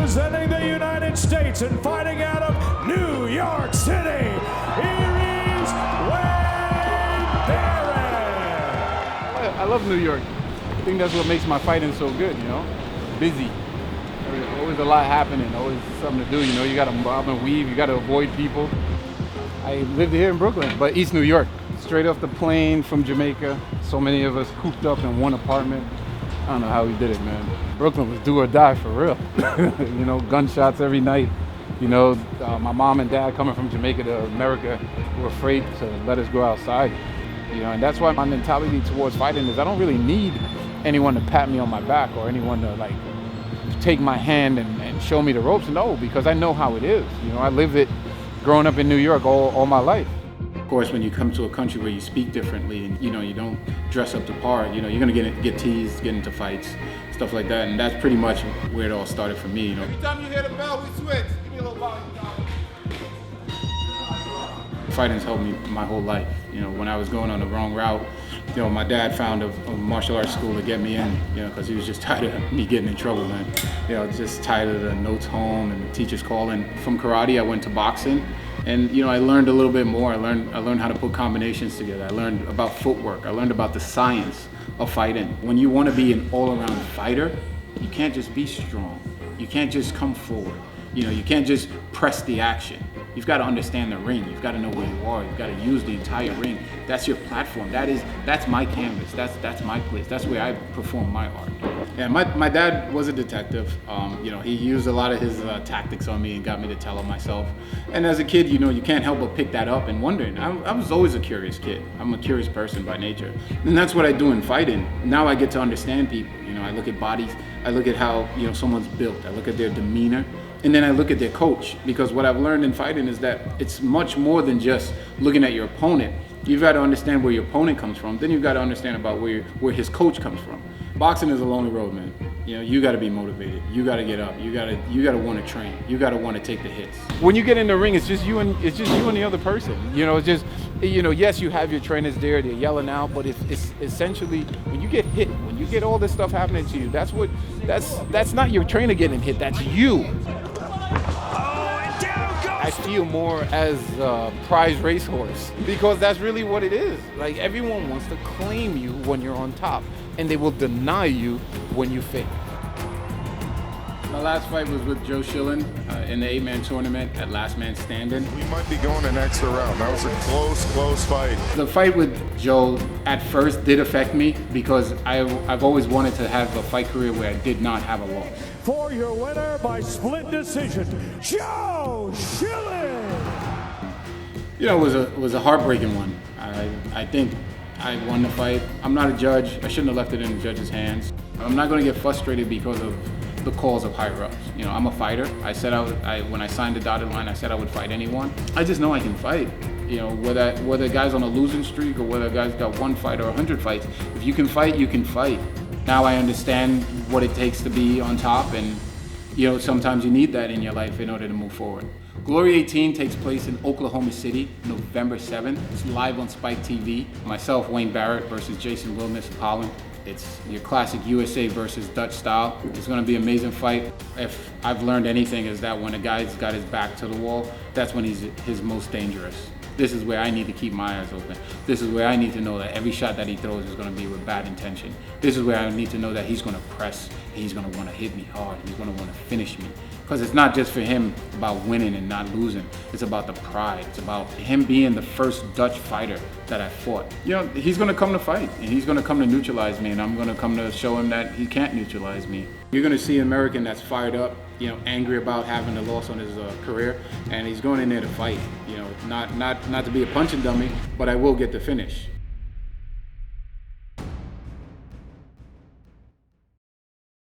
representing the United States and fighting out of New York City, here is Wayne Barrett. I love New York. I think that's what makes my fighting so good, you know? Busy. There's always a lot happening, always something to do, you know? You gotta bob and weave, you gotta avoid people. I lived here in Brooklyn, but East New York. Straight off the plane from Jamaica. So many of us cooped up in one apartment. I don't know how we did it, man. Brooklyn was do or die for real. You know, gunshots every night. You know, my mom and dad coming from Jamaica to America were afraid to let us go outside. You know, and that's why my mentality towards fighting is I don't really need anyone to pat me on my back or anyone to like take my hand and show me the ropes. No, because I know how it is. You know, I lived it growing up in New York all my life. Of course, when you come to a country where you speak differently and, you know, you don't dress up to par, you know, you're gonna get teased, get into fights, stuff like that. And that's pretty much where it all started for me, you know. Every time you hear the bell, we switch. Give me a little volume. Fighting's helped me my whole life. You know, when I was going on the wrong route, you know, my dad found a martial arts school to get me in, you know, because he was just tired of me getting in trouble, man. You know, just tired of the notes home and the teachers calling. From karate, I went to boxing. And, you know, I learned a little bit more. I learned how to put combinations together. I learned about footwork. I learned about the science of fighting. When you want to be an all-around fighter, you can't just be strong. You can't just come forward. You know, you can't just press the action. You've got to understand the ring. You've got to know where you are. You've got to use the entire ring. That's your platform. That's my canvas. That's my place. That's where I perform my art. Yeah, my dad was a detective. You know, he used a lot of his tactics on me and got me to tell him myself. And as a kid, you know, you can't help but pick that up and wondering. I was always a curious kid. I'm a curious person by nature. And that's what I do in fighting. Now I get to understand people. You know, I look at bodies. I look at how, you know, someone's built. I look at their demeanor. And then I look at their coach, because what I've learned in fighting is that it's much more than just looking at your opponent. You've got to understand where your opponent comes from. Then you've got to understand about where his coach comes from. Boxing is a lonely road, man. You know, you got to be motivated. You got to get up. You got to want to train. You got to want to take the hits. When you get in the ring, it's just you and the other person. You know, it's just, you know, yes, you have your trainers there, they're yelling out, but it's essentially when you get hit, when you get all this stuff happening to you, that's not your trainer getting hit. That's you. I feel more as a prize racehorse, because that's really what it is. Like, everyone wants to claim you when you're on top, and they will deny you when you fake. My last fight was with Joe Schilling in the 8-man tournament at Last Man Standing. We might be going an extra round. That was a close fight. The fight with Joe at first did affect me, because I've always wanted to have a fight career where I did not have a loss. For your winner by split decision, Joe Schilling. You know, it was a heartbreaking one. I think I won the fight. I'm not a judge. I shouldn't have left it in the judge's hands. I'm not going to get frustrated because of the calls of higher ups. You know, I'm a fighter. I said when I signed the dotted line, I said I would fight anyone. I just know I can fight. You know, whether a guy's on a losing streak or whether a guy's got 1 fight or 100 fights, if you can fight, you can fight. Now I understand what it takes to be on top, and, you know, sometimes you need that in your life in order to move forward. Glory 18 takes place in Oklahoma City, November 7th. It's live on Spike TV. Myself, Wayne Barrett, versus Jason Wilnis of Holland. It's your classic USA versus Dutch style. It's going to be an amazing fight. If I've learned anything, is that when a guy's got his back to the wall, that's when he's his most dangerous. This is where I need to keep my eyes open. This is where I need to know that every shot that he throws is going to be with bad intention. This is where I need to know that he's going to press, he's going to want to hit me hard, he's going to want to finish me. Because it's not just for him about winning and not losing. It's about the pride. It's about him being the first Dutch fighter that I fought. You know, he's going to come to fight, and he's going to come to neutralize me, and I'm going to come to show him that he can't neutralize me. You're going to see an American that's fired up, you know, angry about having a loss on his career, and he's going in there to fight. You know, not to be a punching dummy, but I will get the finish.